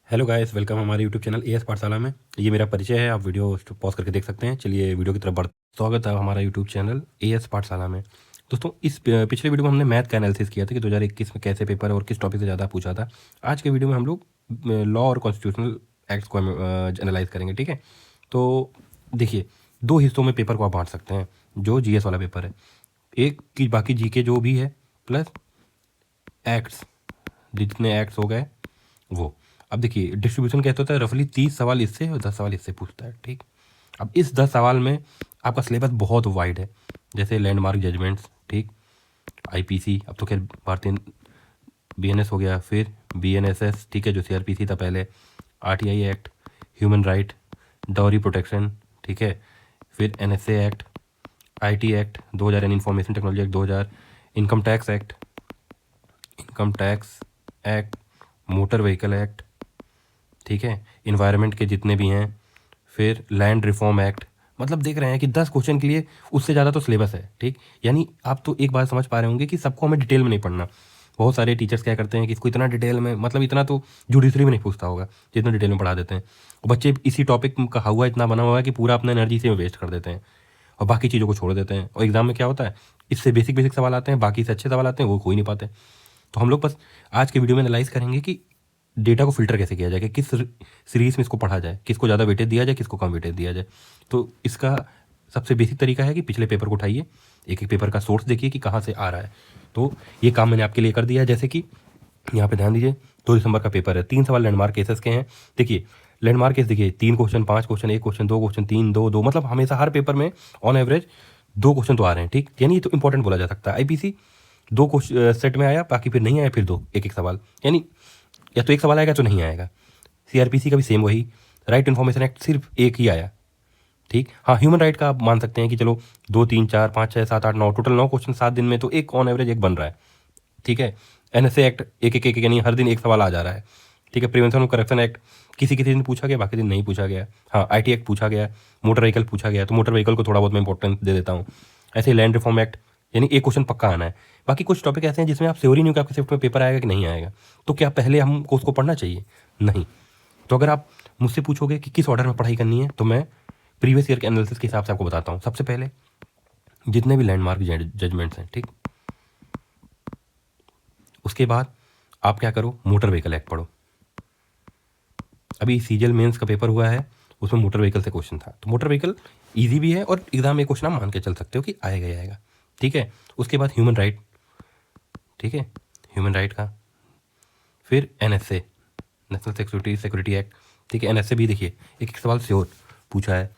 Hello guys, welcome हमारे YouTube channel as पाठशाला में। ये मेरा परिचय है, आप वीडियो पॉज करके देख सकते हैं। चलिए वीडियो की तरफ बढ़। स्वागत है हमारा यूट्यूब चैनल एएस पाठशाला में। दोस्तों, इस पिछले वीडियो में हमने मैथ का एनालिसिस किया था कि 2021 में कैसे पेपर और किस टॉपिक से ज़्यादा पूछा था। आज के वीडियो में हम लोग लॉ और कॉन्स्टिट्यूशनल एक्ट्स को एनालाइज करेंगे। ठीक है, तो देखिए, दो हिस्सों में पेपर को आप बांट सकते हैं जो जीएस वाला पेपर है। एक की बाकी जीके जो भी है प्लस एक्ट्स, जितने एक्ट्स हो गए वो। अब देखिए, डिस्ट्रीब्यूशन कैसे होता है, रफली 30 सवाल इससे और 10 सवाल इससे पूछता है। ठीक, अब इस 10 सवाल में आपका सिलेबस बहुत वाइड है, जैसे लैंडमार्क जजमेंट्स, ठीक, आईपीसी, अब तो खैर भारतीय बीएनएस हो गया, फिर बीएनएसएस, ठीक है, जो सीआरपीसी था पहले, RTI act, human right, dowry protection, ठीक है, फिर NSA act, IT act 2000 and information technology act 2000, income tax act, motor vehicle act, ठीक है, इन्वायरमेंट के जितने भी हैं, फिर लैंड रिफॉर्म एक्ट। मतलब देख रहे हैं कि 10 क्वेश्चन के लिए उससे ज़्यादा तो सिलेबस है। ठीक, यानी आप तो एक बात समझ पा रहे होंगे कि सबको हमें डिटेल में नहीं पढ़ना। बहुत सारे टीचर्स क्या करते हैं कि इसको इतना डिटेल में, मतलब इतना तो जुडिशरी में नहीं पूछता होगा जितना डिटेल में पढ़ा देते हैं, और बच्चे इसी टॉपिक का हुआ इतना बना हुआ है कि पूरा अपना एनर्जी से वेस्ट कर देते हैं और बाकी चीज़ों को छोड़ देते हैं। और एग्जाम में क्या होता है, इससे बेसिक बेसिक सवाल आते हैं, बाकी से अच्छे सवाल आते हैं, वो कोई नहीं पाते। तो हम लोग बस आज के वीडियो में एनालाइज करेंगे कि डेटा को फिल्टर कैसे किया जाए, कि किस सीरीज में इसको पढ़ा जाए, किसको ज़्यादा वेटेज दिया जाए, किसको कम वेटेज दिया जाए। तो इसका सबसे बेसिक तरीका है कि पिछले पेपर को उठाइए, एक एक पेपर का सोर्स देखिए कि कहाँ से आ रहा है। तो ये काम मैंने आपके लिए कर दिया है। जैसे कि यहाँ पे ध्यान दीजिए, 2 दिसंबर का पेपर है, 3 सवाल लैंडमार्क केसेस के हैं। देखिए, लैंडमार्क केस देखिए, 3 क्वेश्चन, 5 क्वेश्चन, 1 क्वेश्चन, 2 क्वेश्चन, 3 2 2, मतलब हमेशा हर पेपर में ऑन एवरेज 2 क्वेश्चन तो आ रहे हैं। ठीक, यानी ये तो इंपॉर्टेंट बोला जा सकता है। आईपीसी 2 क्वेश्चन सेट में आया, बाकी फिर नहीं आया, फिर 2 एक एक सवाल, यानी या तो एक सवाल आएगा तो नहीं आएगा। सीआरपीसी का भी सेम वही, राइट इन्फॉर्मेशन एक्ट सिर्फ एक ही आया। ठीक, हाँ, ह्यूमन राइट का आप मान सकते हैं कि चलो 2 3 4 5 6 7 8 9, टोटल 9 क्वेश्चन 7 दिन में, तो एक ऑन एवरेज एक बन रहा है। ठीक है, एनएसए एक्ट एक एक एक, यानी हर दिन एक सवाल आ जा रहा है। ठीक है, प्रिवेंशन ऑफ करप्शन एक्ट किसी किसी दिन पूछा गया, बाकी दिन नहीं पूछा गया। हाँ, आईटी एक्ट पूछा गया, मोटर व्हीकल पूछा गया, तो मोटर व्हीकल को थोड़ा बहुत मैं इंपॉर्टेंस दे देता हूँ। ऐसे लैंड रिफॉर्म एक्ट, यानी एक क्वेश्चन पक्का आना है। बाकी कुछ टॉपिक ऐसे हैं जिसमें आप श्योर ही नहीं हो कि आपके शिफ्ट में पेपर आएगा कि नहीं आएगा, तो क्या पहले हमको उसको पढ़ना चाहिए? नहीं। तो अगर आप मुझसे पूछोगे कि किस ऑर्डर में पढ़ाई करनी है, तो मैं प्रीवियस ईयर के एनालिसिस के हिसाब से आपको बताता हूँ। सबसे पहले जितने भी लैंडमार्क जजमेंट्स हैं, ठीक, उसके बाद आप क्या करो, मोटर व्हीकल एक्ट पढ़ो। अभी सीजीएल मेंस का पेपर हुआ है, उसमें मोटर व्हीकल से क्वेश्चन था, तो मोटर व्हीकल ईजी भी है और एग्जाम में क्वेश्चन आप मान के चल सकते हो कि आएगा ही आएगा। ठीक है, उसके बाद ह्यूमन राइट, ठीक है, ह्यूमन राइट का, फिर एनएसए, नेशनल सिक्योरिटी एक्ट, ठीक है, एनएसए भी देखिए एक एक सवाल श्योर पूछा है।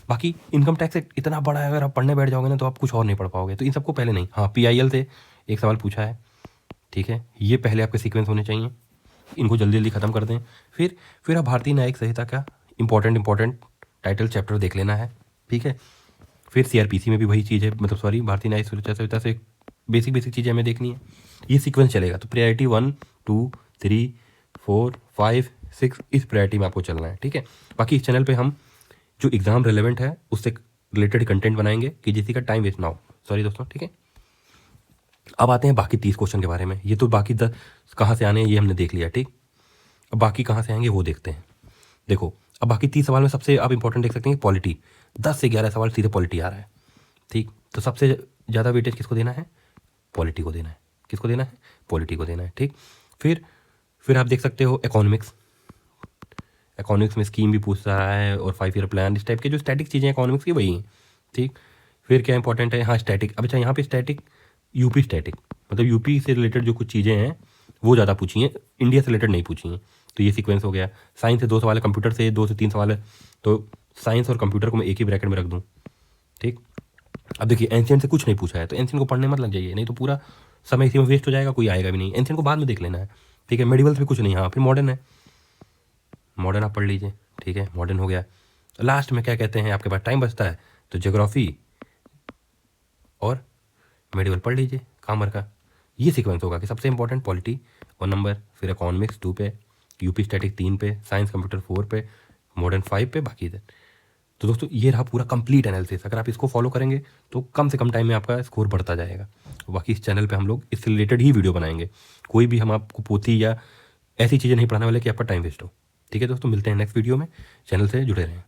बाकी इनकम टैक्स इतना बड़ा है, अगर आप पढ़ने बैठ जाओगे ना तो आप कुछ और नहीं पढ़ पाओगे, तो इन सबको पहले नहीं। हाँ, पीआईएल से एक सवाल पूछा है, ठीक है, ये पहले आपके सीक्वेंस होने चाहिए, इनको जल्दी जल्दी ख़त्म कर दें। फिर आप भारतीय न्यायिक संहिता का इंपॉर्टेंट टाइटल चैप्टर देख लेना है। ठीक है, फिर सीआरपीसी में भी वही चीज़ है, मतलब सॉरी, भारतीय न्यायिक सुरक्षा संहिता से बेसिक चीज़ें हमें देखनी है। ये सीक्वेंस चलेगा, तो प्रायोरिटी 1 2 3 4 5 6, इस प्रायोरिटी में आपको चलना है। ठीक है, बाकी इस चैनल पर हम जो एग्ज़ाम रिलेवेंट है उससे रिलेटेड कंटेंट बनाएंगे कि जिससे का टाइम वेस्ट ना हो। सॉरी दोस्तों, ठीक है। अब आते हैं बाकी 30 क्वेश्चन के बारे में। ये तो बाकी 10 कहाँ से आने हैं ये हमने देख लिया। ठीक, अब बाकी कहाँ से आएंगे वो देखते हैं। देखो, अब बाकी 30 सवाल में सबसे आप इंपॉर्टेंट देख सकते हैं पॉलिटी, 10 से 11 सवाल सीधे पॉलिटी आ रहा है। ठीक, तो सबसे ज़्यादा वेटेज किसको देना है? पॉलिटी को देना है। किसको देना है? पॉलिटी को देना है। ठीक, फिर आप देख सकते हो इकोनॉमिक्स में स्कीम भी पूछ रहा है और 5 ईयर प्लान, इस टाइप के जो स्टैटिक चीज़ें इकोनॉमिक्स की वही हैं। ठीक, फिर क्या इंपॉर्टेंट है? हाँ, स्टैटिक। अब अच्छा, यहाँ पे स्टैटिक, यूपी स्टैटिक, मतलब यूपी से रिलेटेड जो कुछ चीज़ें हैं वो ज़्यादा पूछी हैं, इंडिया से रिलेटेड नहीं पूछी हैं। तो ये सीक्वेंस हो गया। साइंस से 2 सवाल है, कंप्यूटर से 2 से 3 सवाल है, तो साइंस और कंप्यूटर को मैं एक ही ब्रैकेट में रख दूँ। ठीक, अब देखिए, एंशियंट से कुछ नहीं पूछा है, तो एंशियंट को पढ़ने मत लग जाइए, नहीं तो पूरा समय इसी में वेस्ट हो जाएगा, कोई आएगा भी नहीं। एंशियंट को बाद में देख लेना है। ठीक है, मेडिवल्स में कुछ नहीं। हाँ, फिर मॉडर्न है, मॉडर्न आप पढ़ लीजिए। ठीक है, मॉडर्न हो गया। लास्ट में क्या कहते हैं, आपके पास टाइम बचता है तो ज्योग्राफी और मेडिवल पढ़ लीजिए, कामर का। ये सीक्वेंस होगा कि सबसे इंपॉर्टेंट पॉलिटी 1 नंबर, फिर इकोनॉमिक्स 2 पे, यूपी स्टैटिक 3 पे, साइंस कंप्यूटर 4 पे, मॉडर्न 5 पे, बाकी इधर। तो दोस्तों, ये रहा पूरा कंप्लीट एनालिसिस। अगर आप इसको फॉलो करेंगे तो कम से कम टाइम में आपका स्कोर बढ़ता जाएगा। बाकी इस चैनल पे हम लोग इससे रिलेटेड ही वीडियो बनाएंगे। कोई भी हम आपको पोथी या ऐसी चीज़ें नहीं पढ़ाने वाले कि आपका टाइम वेस्ट हो। ठीक है दोस्तों, मिलते हैं नेक्स्ट वीडियो में, चैनल से जुड़े रहें।